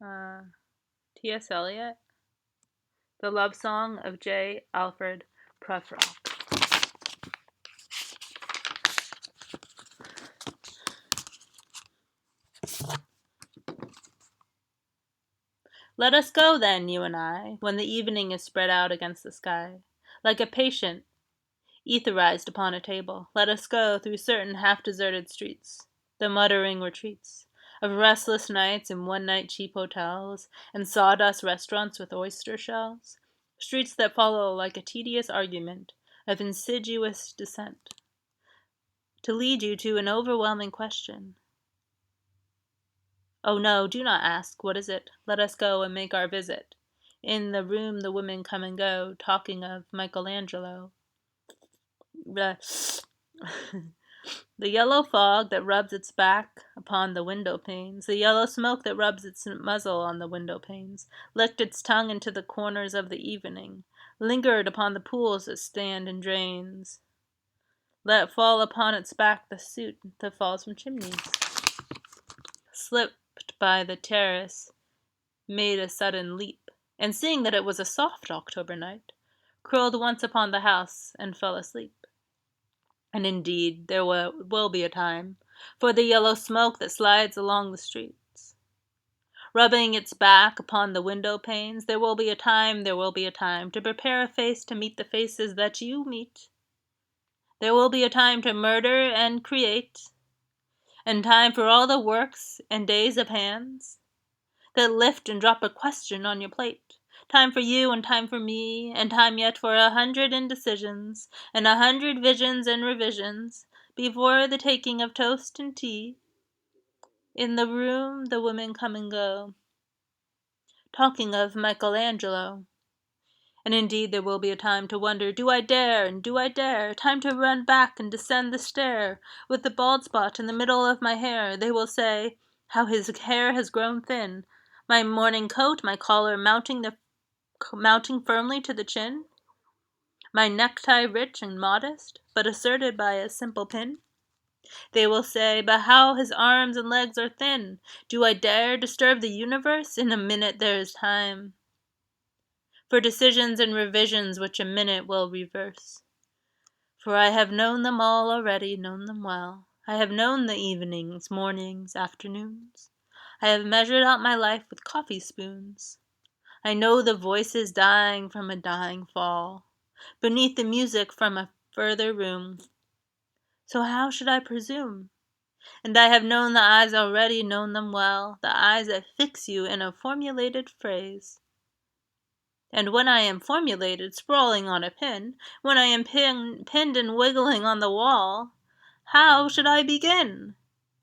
Uh, T.S. Eliot. The Love Song of J. Alfred Prufrock. Let us go, then, you and I, when the evening is spread out against the sky, like a patient etherized upon a table. Let us go through certain half-deserted streets, the muttering retreats of restless nights in one-night cheap hotels and sawdust restaurants with oyster shells, streets that follow like a tedious argument of insidious dissent, to lead you to an overwhelming question. Oh no, do not ask, what is it? Let us go and make our visit. In the room the women come and go, talking of Michelangelo. The yellow fog that rubs its back upon the window panes, the yellow smoke that rubs its muzzle on the window panes, licked its tongue into the corners of the evening, lingered upon the pools that stand in drains, let fall upon its back the soot that falls from chimneys, slipped by the terrace, made a sudden leap, and seeing that it was a soft October night, curled once upon the house and fell asleep. And indeed, there will be a time for the yellow smoke that slides along the streets, rubbing its back upon the window panes. There will be a time, to prepare a face to meet the faces that you meet. There will be a time to murder and create, and time for all the works and days of hands that lift and drop a question on your plate. Time for you and time for me, and time yet for 100 indecisions, and 100 visions and revisions, before the taking of toast and tea. In the room the women come and go, talking of Michelangelo. And indeed there will be a time to wonder, do I dare, and do I dare? Time to run back and descend the stair, with the bald spot in the middle of my hair. They will say, how his hair has grown thin. My morning coat, my collar mounting firmly to the chin. My necktie rich and modest, but asserted by a simple pin. They will say, but how his arms and legs are thin. Do I dare disturb the universe? In a minute there is time for decisions and revisions which a minute will reverse. For I have known them all already, known them well. I have known the evenings, mornings, afternoons. I have measured out my life with coffee spoons. I know the voices dying from a dying fall, beneath the music from a further room. So how should I presume? And I have known the eyes already, known them well, the eyes that fix you in a formulated phrase. And when I am formulated, sprawling on a pin, when I am pinned and wiggling on the wall, how should I begin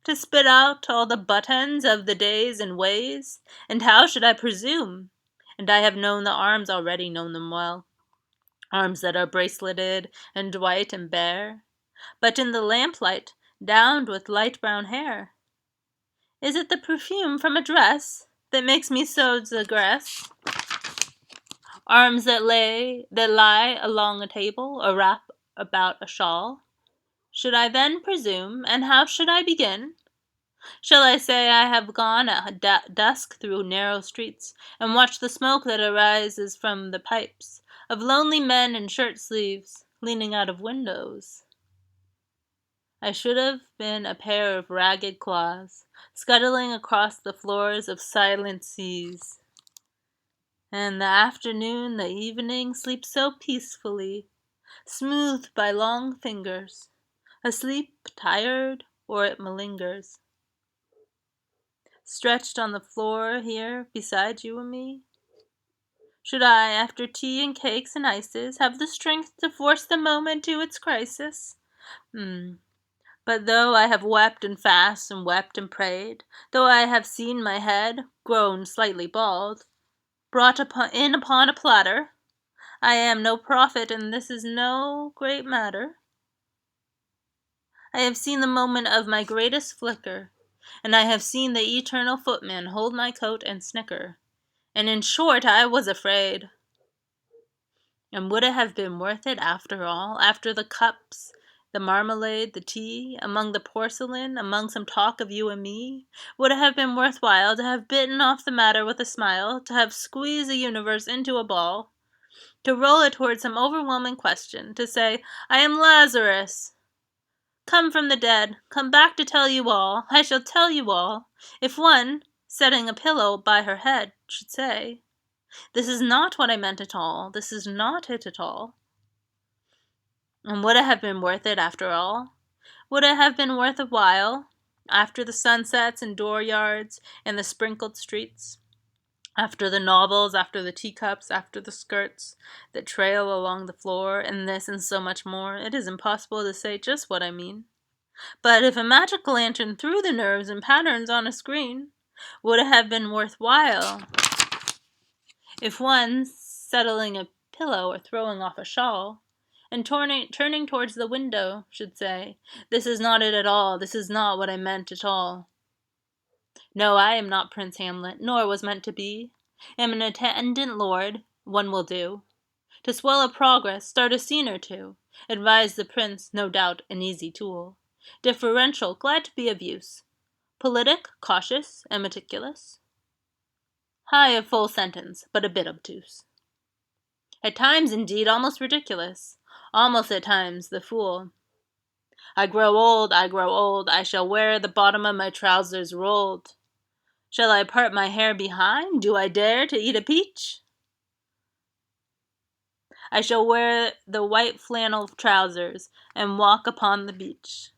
to spit out all the butt-ends of the days and ways? And how should I presume? And I have known the arms already, known them well, arms that are braceleted and white and bare, but in the lamplight, downed with light brown hair. Is it the perfume from a dress that makes me so digress? Arms that lie along a table, a wrap about a shawl. Should I then presume, and how should I begin? Shall I say I have gone at dusk through narrow streets, and watched the smoke that arises from the pipes of lonely men in shirt sleeves, leaning out of windows? I should have been a pair of ragged claws, scuttling across the floors of silent seas. And the afternoon, the evening, sleeps so peacefully, smoothed by long fingers, asleep, tired, or it malingers. Stretched on the floor here beside you and me? Should I, after tea and cakes and ices, have the strength to force the moment to its crisis? But though I have wept and fasted and wept and prayed, though I have seen my head, grown slightly bald, brought upon a platter, I am no prophet, and this is no great matter. I have seen the moment of my greatest flicker, and I have seen the eternal footman hold my coat and snicker, and in short I was afraid. And would it have been worth it after all, after the cups The marmalade, the tea, among the porcelain, among some talk of you and me? Would it have been worthwhile to have bitten off the matter with a smile, to have squeezed the universe into a ball, to roll it toward some overwhelming question, to say, I am Lazarus, come from the dead, come back to tell you all, I shall tell you all, if one, setting a pillow by her head, should say, this is not what I meant at all, this is not it at all. And would it have been worth it after all? Would it have been worth a while, after the sunsets and dooryards and the sprinkled streets, after the novels, after the teacups, after the skirts that trail along the floor, and this and so much more? It is impossible to say just what I mean. But if a magic lantern threw the nerves and patterns on a screen, would it have been worthwhile if one, settling a pillow or throwing off a shawl, and turning towards the window, should say, this is not it at all, this is not what I meant at all. No, I am not Prince Hamlet, nor was meant to be. Am an attendant lord, one will do. To swell a progress, start a scene or two. Advise the prince, no doubt an easy tool. Differential, glad to be of use. Politic, cautious, and meticulous. High of full sentence, but a bit obtuse. At times, indeed, almost ridiculous. Almost at times, the fool. I grow old, I shall wear the bottom of my trousers rolled. Shall I part my hair behind? Do I dare to eat a peach? I shall wear the white flannel trousers and walk upon the beach.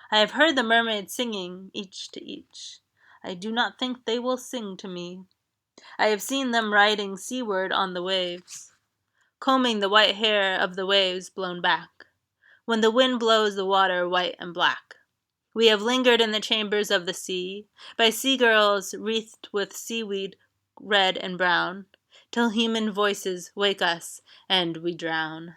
I have heard the mermaids singing, each to each. I do not think they will sing to me. I have seen them riding seaward on the waves, combing the white hair of the waves blown back, when the wind blows the water white and black. We have lingered in the chambers of the sea, by sea-girls wreathed with seaweed red and brown, till human voices wake us and we drown.